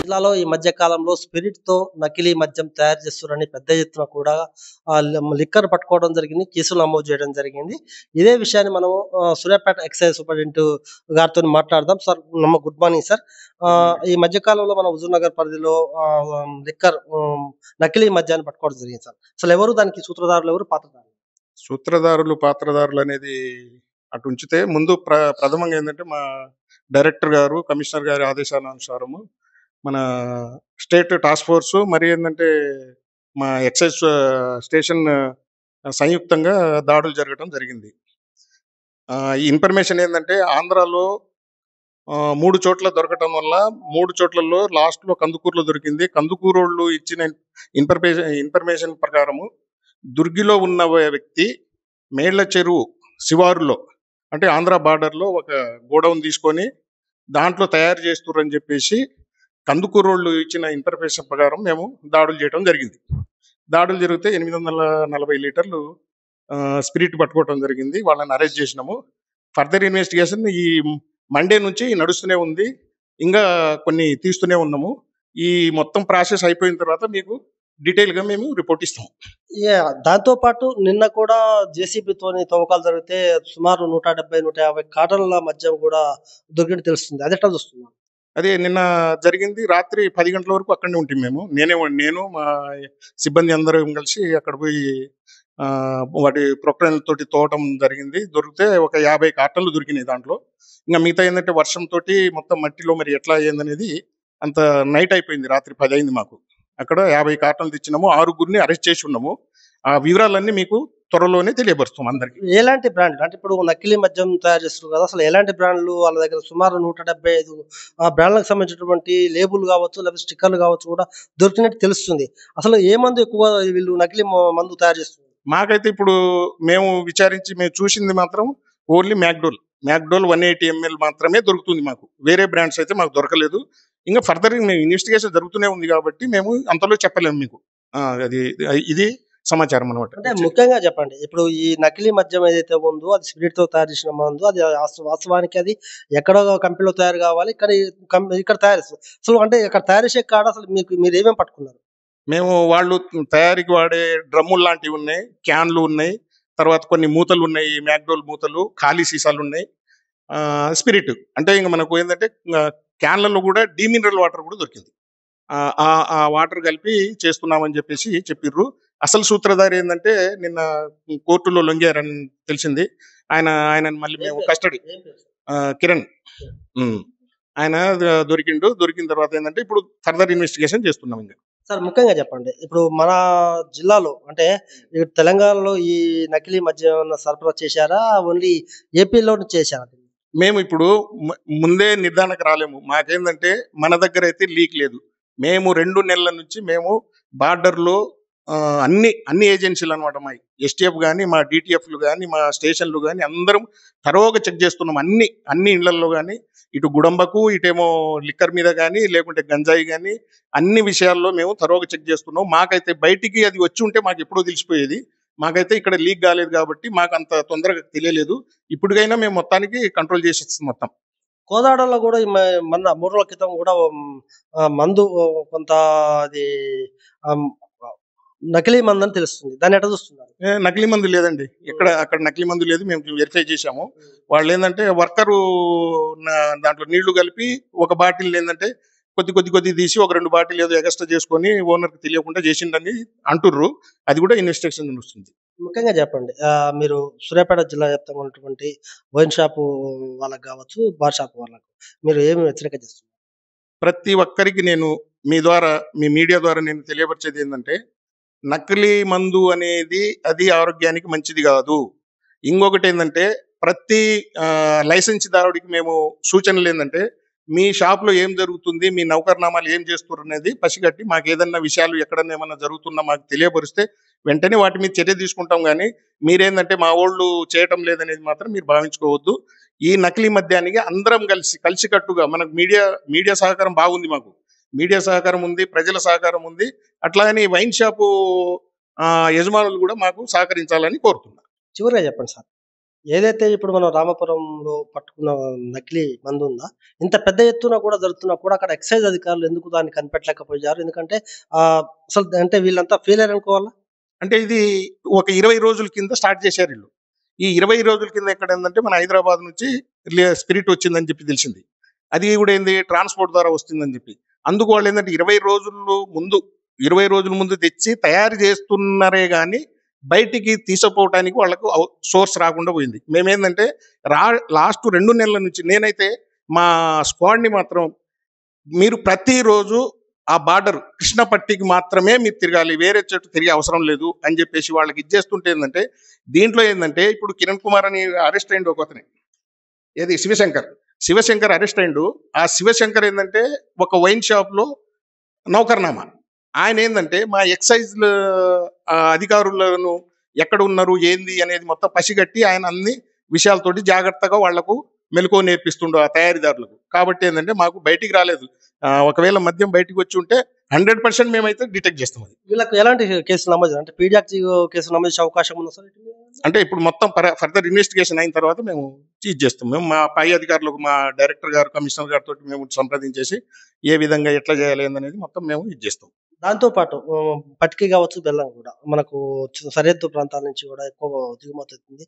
జిల్లాలో ఈ మధ్య కాలంలో స్పిరిట్‌తో నకిలీ మద్యం తయారు చేస్తున్నారని పెద్ద ఎత్తున కూడా లిక్కర్ పట్టుకోవడం జరిగింది. కేసులు నమోదు చేయడం జరిగింది. ఇదే విషయాన్ని మనం సూర్యాపేట ఎక్సైజ్ సూపరింటెండెంట్ గారితోని మాట్లాడదాం. Sir good morning sir. ఈ మధ్య కాలంలో మన హుజూర్‌నగర్ పరిధిలో లిక్కర్ నకిలీ మద్యాన్ని పట్టుకోవడం జరిగింది సార్. అసలు ఎవరు దానికి సూత్రధారులు ఎవరు? పాత్రధారులు? సూత్రధారులు, పాత్రధారులు అనేది అటు ఉంచితే ముందు ప్రథమంగా ఏంటంటే మా డైరెక్టర్ గారు, కమిషనర్ గారి ఆదేశానుసారము మన స్టేట్ టాస్క్ ఫోర్సు మరి ఏంటంటే మా ఎక్సైజ్ స్టేషన్ సంయుక్తంగా దాడులు జరగడం జరిగింది. ఈ ఇన్ఫర్మేషన్ ఏంటంటే ఆంధ్రాలో 3 చోట్ల దొరకటం వల్ల 3 చోట్లలో లాస్ట్లో కందుకూరులో దొరికింది. కందుకూరు వాళ్ళు ఇచ్చిన ఇన్ఫర్మేషన్ ప్రకారము దుర్గిలో ఉన్న వ్యక్తి మేళ్ల చెరువు శివారులో అంటే ఆంధ్ర బార్డర్లో ఒక గోడౌన్ తీసుకొని దాంట్లో తయారు చేస్తున్నారని చెప్పేసి కందుకూరు వాళ్ళు ఇచ్చిన ఇన్ఫర్మేషన్ ప్రకారం మేము దాడులు చేయడం జరిగింది. దాడులు జరిగితే 840 లీటర్లు స్పిరిట్ పట్టుకోవడం జరిగింది. వాళ్ళని అరెస్ట్ చేసినాము. ఫర్దర్ ఇన్వెస్టిగేషన్ ఈ మండే నుంచి నడుస్తూనే ఉంది. ఇంకా కొన్ని తీస్తూనే ఉన్నాము. ఈ మొత్తం ప్రాసెస్ అయిపోయిన తర్వాత మీకు డీటెయిల్గా మేము రిపోర్ట్ ఇస్తాం. దాంతో పాటు నిన్న కూడా జేసీబీతోని తవ్వకాలు జరిగితే సుమారు 170, 150 కాటన్ల మద్యం కూడా దొరికినట్టు తెలుస్తుంది. అది ఎట్లా చూస్తున్నారు? అదే నిన్న జరిగింది. రాత్రి 10 గంటల వరకు అక్కడనే ఉంటాం మేము. నేను మా సిబ్బంది అందరం కలిసి అక్కడ పోయి వాటి ప్రొక్లైన్ తోటి తోవటం జరిగింది. దొరికితే ఒక 50 కార్టన్లు దొరికినాయి దాంట్లో. ఇంకా మిగతా ఏంటంటే వర్షంతో మొత్తం మట్టిలో మరి ఎట్లా అయ్యిందనేది అంత నైట్ అయిపోయింది. రాత్రి 10 అయింది మాకు. అక్కడ 50 కార్టన్లు తెచ్చినాము. 6గురిని అరెస్ట్ చేసి ఉన్నాము. ఆ వివరాలన్నీ మీకు త్వరలోనే తెలియపరుస్తాం అందరికి. ఎలాంటి బ్రాండ్ అంటే ఇప్పుడు నకిలీ మద్యం తయారు చేస్తున్నారు కదా, అసలు ఎలాంటి బ్రాండ్లు వాళ్ళ దగ్గర? సుమారు 175 బ్రాండ్లకు సంబంధించినటువంటి లేబుల్ కావచ్చు, లేకపోతే స్టిక్కర్లు కావచ్చు కూడా దొరికినట్టు తెలుస్తుంది. అసలు ఏ మందు ఎక్కువ వీళ్ళు నకిలీ మందు తయారు చేస్తున్నారు? మాకైతే ఇప్పుడు మేము విచారించి మేము చూసింది మాత్రం ఓన్లీ మ్యాక్డోల్ 180 ml మాత్రమే దొరుకుతుంది మాకు. వేరే బ్రాండ్స్ అయితే మాకు దొరకలేదు. ఇంకా ఫర్దర్ మేము ఇన్వెస్టిగేషన్ జరుగుతూనే ఉంది కాబట్టి మేము అంతలో చెప్పలేము మీకు. ఇది సమాచారం అనమాట. అంటే ముఖ్యంగా చెప్పండి, ఇప్పుడు ఈ నకిలీ మద్యం ఏదైతే ఉందో అది స్పిరిట్ తో తయారు చేసిన మందు. అది వాస్తవానికి అది ఎక్కడో కంపెనీలో తయారు కావాలి, కానీ ఇక్కడ తయారు అసలు అంటే ఇక్కడ తయారు చేసే కాడ అసలు మీరు ఏమేమి పట్టుకున్నారు? మేము వాళ్ళు తయారీకి వాడే డ్రమ్ములు లాంటివి ఉన్నాయి, క్యాన్లు ఉన్నాయి, తర్వాత కొన్ని మూతలు ఉన్నాయి, మ్యాక్డోల్ మూతలు, ఖాళీ సీసాలు ఉన్నాయి. స్పిరిట్ అంటే ఇంకా మనకు ఏంటంటే క్యాన్లలో కూడా డీమినరల్ వాటర్ కూడా దొరికింది. ఆ వాటర్ కలిపి చేస్తున్నామని చెప్పేసి చెప్పిర్రు. అసలు సూత్రధారి ఏంటంటే నిన్న కోర్టులో లొంగారని తెలిసింది. ఆయన మళ్ళీ మేము కస్టడీ కిరణ్ ఆయన దొరికిన తర్వాత ఏంటంటే ఇప్పుడు ఫర్దర్ ఇన్వెస్టిగేషన్ చేస్తున్నాం. ఇంకా సార్ ముఖ్యంగా చెప్పండి, ఇప్పుడు మన జిల్లాలో అంటే తెలంగాణలో ఈ నకిలీ మద్యం సరఫరా చేశారా, ఓన్లీ ఏపీలో చేశారా? మేము ఇప్పుడు ముందే నిర్ధారణకు రాలేము. మాకేందంటే మన దగ్గర అయితే లీక్ లేదు. మేము 2 నెలల నుంచి మేము బార్డర్లో అన్ని ఏజెన్సీలు అనమాట, మా ఎస్టీఎఫ్ కానీ, మా డిటిఎఫ్లు కానీ, మా స్టేషన్లు కానీ అందరం తరోగా చెక్ చేస్తున్నాం. అన్ని ఇళ్లలో కానీ, ఇటు గుడంబకు, ఇటేమో లిక్కర్ మీద కానీ, లేకుంటే గంజాయి కానీ, అన్ని విషయాల్లో మేము తరోగా చెక్ చేస్తున్నాం. మాకైతే బయటికి అది వచ్చి ఉంటే మాకు ఎప్పుడో తెలిసిపోయేది. మాకైతే ఇక్కడ లీక్ కాలేదు కాబట్టి మాకు అంత తొందరగా తెలియలేదు. ఇప్పటికైనా మేము మొత్తానికి కంట్రోల్ చేసేస్తాం మొత్తం. కోదాడలో కూడా మొన్న 3 రోజుల క్రితం కూడా మందు కొంత అది నకిలీ మందు అని తెలుస్తుంది. దాన్ని ఎట్లా చూస్తున్నారు? నకిలీ మందు లేదండి. అక్కడ నకిలీ మందు లేదు. మేము వెరిఫై చేశాము. వాళ్ళు ఏంటంటే వర్కరు దాంట్లో నీళ్లు కలిపి ఒక బాటిల్ ఏంటంటే కొద్ది తీసి ఒక 2 బాటిల్ ఏదో ఎక్స్ట్రా చేసుకొని ఓనర్కి తెలియకుండా చేసిండని అంటుర్రు. అది కూడా ఇన్వెస్టిగేషన్ నడుస్తుంది. ముఖ్యంగా చెప్పండి, మీరు సూర్యాపేట జిల్లా వ్యాప్తంగా ఉన్నటువంటి వైన్ షాపు వాళ్ళకి కావచ్చు, బార్ షాప్ వాళ్ళకు మీరు ఏమి హెచ్చరిక చేస్తున్నారు? ప్రతి ఒక్కరికి నేను మీ మీడియా ద్వారా నేను తెలియపరిచేది ఏంటంటే నకిలీ మందు అనేది అది ఆరోగ్యానికి మంచిది కాదు. ఇంకొకటి ఏంటంటే ప్రతి లైసెన్స్ దారుడికి మేము సూచనలు ఏంటంటే మీ షాప్లో ఏం జరుగుతుంది, మీ నౌకర్నామాలు ఏం చేస్తున్నారు అనేది పసిగట్టి మాకు ఏదన్నా విషయాలు ఎక్కడన్నా ఏమన్నా జరుగుతున్నా మాకు తెలియపరిస్తే వెంటనే వాటి మీద చర్య తీసుకుంటాం. కానీ మీరేందంటే మా వాళ్ళు చేయటం లేదనేది మాత్రం మీరు భావించుకోవద్దు. ఈ నకిలీ మద్యానికి అందరం కలిసికట్టుగా మనకు మీడియా సహకారం బాగుంది. మాకు మీడియా సహకారం ఉంది, ప్రజల సహకారం ఉంది. అట్లాగని వైన్ షాపు యజమానులు కూడా మాకు సహకరించాలని కోరుతున్నా. చివరిగా చెప్పండి సార్, ఏదైతే ఇప్పుడు మనం రామాపురంలో పట్టుకున్న నకిలీ మందు ఉందా, ఇంత పెద్ద ఎత్తున కూడా జరుగుతున్నా కూడా అక్కడ ఎక్సైజ్ అధికారులు ఎందుకు దాన్ని కనిపెట్టలేకపోయారు? ఎందుకంటే అసలు అంటే వీళ్ళంతా ఫెయిల్ అయ్యారు అనుకోవాలా? అంటే ఇది ఒక 20 రోజుల కింద స్టార్ట్ చేశారు వీళ్ళు. ఈ 20 రోజుల కింద ఎక్కడ ఏందంటే మన హైదరాబాద్ నుంచి స్పిరిట్ వచ్చిందని చెప్పి తెలిసింది. అది కూడా ఏంది ట్రాన్స్పోర్ట్ ద్వారా వస్తుందని చెప్పి. అందుకు వాళ్ళు ఏంటంటే 20 రోజుల ముందు తెచ్చి తయారు చేస్తున్నారే కానీ బయటికి తీసుకుపోవటానికి వాళ్ళకు సోర్స్ రాకుండా పోయింది. మేమేందంటే లాస్ట్ 2 నెలల నుంచి నేనైతే మా స్క్వాడ్ని మాత్రం మీరు ప్రతిరోజు ఆ బార్డర్ కృష్ణపట్టికి మాత్రమే మీరు తిరగాలి, వేరే చెట్టు తిరిగే అవసరం లేదు అని చెప్పేసి వాళ్ళకి ఇచ్చేస్తుంటే ఏంటంటే దీంట్లో ఏంటంటే ఇప్పుడు కిరణ్ కుమార్ అని అరెస్ట్ అయ్యిండు ఒక అతని, ఏది శివశంకర్ అరెస్ట్ అయ్యిండు. ఆ శివశంకర్ ఏంటంటే ఒక వైన్ షాప్లో నౌకర్నామా. ఆయన ఏంటంటే మా ఎక్సైజ్ అధికారులను ఎక్కడ ఉన్నారు ఏంది అనేది మొత్తం పసిగట్టి ఆయన అన్ని విషయాలతోటి జాగ్రత్తగా వాళ్లకు మెలకువ నేర్పిస్తుండు ఆ తయారీదారులకు. కాబట్టి ఏంటంటే మాకు బయటికి రాలేదు. ఒకవేళ మద్యం బయటికి వచ్చి ఉంటే 100% మేమైతే డిటెక్ట్ చేస్తాం. అది వీళ్ళకి ఎలాంటి కేసులు నమోదు, అంటే పీడియాక్టివ్ కేసులు నమోదు చేసే అవకాశం ఉందా సార్? అంటే ఇప్పుడు మొత్తం ఫర్దర్ ఇన్వెస్టిగేషన్ అయిన తర్వాత మేము చీజ్ చేస్తాం. మేము మా పై అధికారులకు మా డైరెక్టర్ గారు, కమిషనర్ గారితో మేము సంప్రదించేసి ఏ విధంగా ఎట్లా చేయాలి అనేది మొత్తం మేము ఇది చేస్తాం. దాంతో పాటు పటికి కావచ్చు, బెల్లం కూడా మనకు సరిహద్దు ప్రాంతాల నుంచి కూడా ఎక్కువ దిగుమతి అవుతుంది.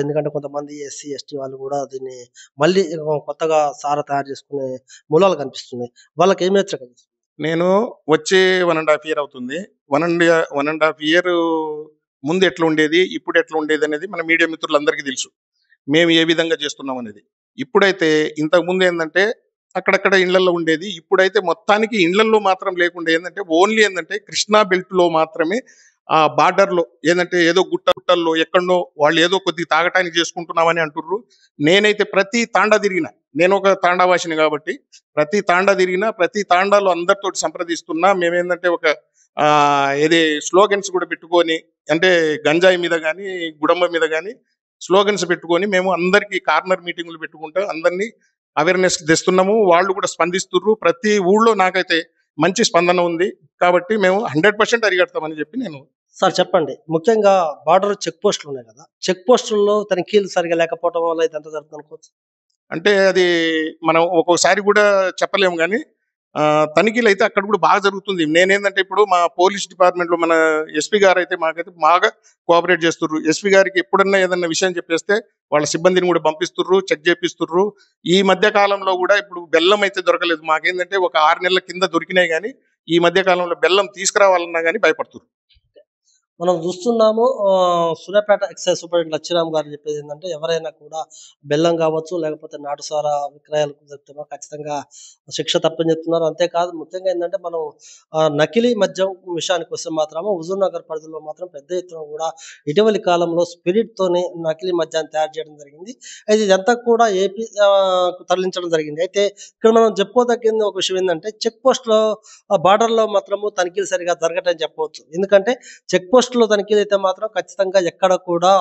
ఎందుకంటే కొంతమంది ఎస్సీ ఎస్టీ వాళ్ళు కూడా దీన్ని మళ్ళీ కొత్తగా సారా తయారు చేసుకునే మూలాలు కనిపిస్తున్నాయి. వాళ్ళకి ఏమి హెచ్చరిక? నేను వచ్చే 1.5 year అవుతుంది. 1.5 year ముందు ఎట్లా ఉండేది, ఇప్పుడు ఎట్లా ఉండేది అనేది మన మీడియా మిత్రులందరికీ తెలుసు. మేము ఏ విధంగా చేస్తున్నాం అనేది. ఇప్పుడైతే ఇంతకుముందు ఏంటంటే అక్కడక్కడ ఇళ్లలో ఉండేది. ఇప్పుడైతే మొత్తానికి ఇళ్లలో మాత్రం లేకుండా ఏంటంటే ఓన్లీ ఏంటంటే కృష్ణా బెల్ట్ లో మాత్రమే ఆ బార్డర్ లో ఏంటంటే ఏదో గుట్టల్లో ఎక్కడో వాళ్ళు ఏదో కొద్దిగా తాగటానికి చేసుకుంటున్నామని అంటుర్రు. నేనైతే ప్రతి తాండా తిరిగిన, నేను ఒక తాండావాసిని కాబట్టి ప్రతి తాండా తిరిగినా ప్రతి తాండాలో అందరితో సంప్రదిస్తున్నా. మేమేంటంటే ఒక ఏది స్లోగన్స్ కూడా పెట్టుకొని, అంటే గంజాయి మీద కానీ గుడంబ మీద కానీ స్లోగన్స్ పెట్టుకొని మేము అందరికీ కార్నర్ మీటింగులు పెట్టుకుంటూ అందరినీ అవేర్నెస్ తెస్తున్నాము. వాళ్ళు కూడా స్పందిస్తుర్రు. ప్రతి ఊళ్ళో నాకైతే మంచి స్పందన ఉంది. కాబట్టి మేము 100% అరిగడతామని చెప్పి నేను. సార్ చెప్పండి, ముఖ్యంగా బార్డర్ చెక్ పోస్టులు ఉన్నాయి కదా, చెక్ పోస్టుల్లో తనిఖీలు సరిగా లేకపోవడం వల్ల ఇదంతా జరుగుతుంది అనుకోవచ్చు. అంటే అది మనం ఒక్కోసారి కూడా చెప్పలేము కానీ తనిఖీలు అయితే అక్కడ కూడా బాగా జరుగుతుంది. నేనేంటంటే ఇప్పుడు మా పోలీస్ డిపార్ట్మెంట్లో మన ఎస్పీ గారు అయితే మాకైతే బాగా కోఆపరేట్ చేస్తుర్రు. ఎస్పీ గారికి ఎప్పుడన్నా ఏదన్నా విషయం చెప్పేస్తే వాళ్ళ సిబ్బందిని కూడా పంపిస్తుర్రు, చెక్ చేపిస్తుర్రు. ఈ మధ్య కాలంలో కూడా ఇప్పుడు బెల్లం అయితే దొరకలేదు. మాకేంటంటే ఒక 6 నెలల కింద దొరికినాయి కానీ ఈ మధ్య కాలంలో బెల్లం తీసుకురావాలన్నా కానీ భయపడుతుర్రు. మనం చూస్తున్నాము. సూర్యాపేట ఎక్సైజ్ సూపరింటెండెంట్ లచ్చిరామ్ గారు చెప్పేది ఏంటంటే, ఎవరైనా కూడా బెల్లం కావచ్చు, లేకపోతే నాటుసారా విక్రయాలకు చెప్తున్నారు, ఖచ్చితంగా శిక్ష తప్పని చెప్తున్నారు. అంతేకాదు ముఖ్యంగా ఏంటంటే మనం నకిలీ మద్యం విషయానికి వస్తే మాత్రము హుజూర్ నగర్ పరిధిలో మాత్రం పెద్ద ఎత్తున కూడా ఇటీవలి కాలంలో స్పిరిట్తోనే నకిలీ మద్యాన్ని తయారు చేయడం జరిగింది. అయితే ఇదంతా కూడా ఏపీ తరలించడం జరిగింది. అయితే ఇక్కడ మనం చెప్పుకోదగ్గింది ఒక విషయం ఏంటంటే, చెక్ పోస్ట్లో బార్డర్లో మాత్రము తనిఖీలు సరిగా జరగటని చెప్పవచ్చు. ఎందుకంటే చెక్ పోస్టులో తనిఖీలు అయితే మాత్రం ఖచ్చితంగా ఎక్కడ కూడా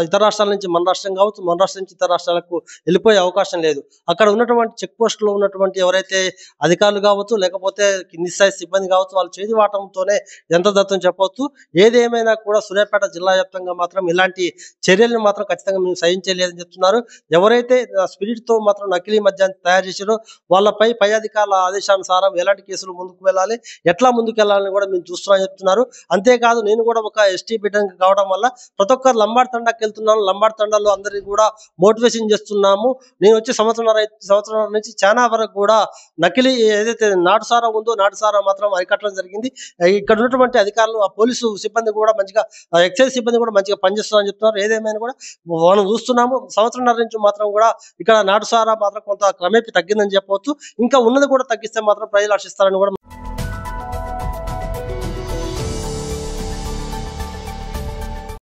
ఇతర రాష్ట్రాల నుంచి మన రాష్ట్రం కావచ్చు, మన రాష్ట్రం నుంచి ఇతర రాష్ట్రాలకు వెళ్ళిపోయే అవకాశం లేదు. అక్కడ ఉన్నటువంటి చెక్ పోస్టులో ఉన్నటువంటి ఎవరైతే అధికారులు కావచ్చు, లేకపోతే కింది స్థాయి సిబ్బంది కావచ్చు, వాళ్ళు చేతి వాటంతోనే ఎంత దత్తం చెప్పవచ్చు. ఏది ఏమైనా కూడా సూర్యాపేట జిల్లా వ్యాప్తంగా మాత్రం ఇలాంటి చర్యలను మాత్రం ఖచ్చితంగా మేము సహించలేదని చెప్తున్నారు. ఎవరైతే స్పిరిట్తో మాత్రం నకిలీ మద్యాన్ని తయారు చేశారో వాళ్ళపై పై అధికారుల ఆదేశానుసారం ఎలాంటి కేసులు ముందుకు వెళ్ళాలి, ఎట్లా ముందుకు వెళ్ళాలని కూడా మేము చూస్తున్నామని చెప్తున్నారు. అంతేకాదు నేను కూడా ఒక ఎస్టీ బిడ్డకి కావడం వల్ల ప్రతి ఒక్కరు లంబాడ్ తండాకి వెళ్తున్నాను, లంబాడ్ తండాలో అందరినీ కూడా మోటివేషన్ చేస్తున్నాము. నేను వచ్చి సంవత్సరం నుంచి చాలా వరకు కూడా నకిలీ ఏదైతే నాటుసారా ఉందో నాటుసారా మాత్రం అరికట్టడం జరిగింది. ఇక్కడ ఉన్నటువంటి అధికారులు, ఆ పోలీసు సిబ్బంది కూడా మంచిగా, ఎక్సైజ్ సిబ్బంది కూడా మంచిగా పనిచేస్తున్నారని చెప్తున్నారు. ఏదేమైనా కూడా మనం చూస్తున్నాము, సంవత్సరంన్నర నుంచి మాత్రం కూడా ఇక్కడ నాటుసారా మాత్రం కొంత క్రమేపీ తగ్గిందని చెప్పవచ్చు. ఇంకా ఉన్నది కూడా తగ్గిస్తే మాత్రం ప్రజలు హర్షిస్తారని కూడా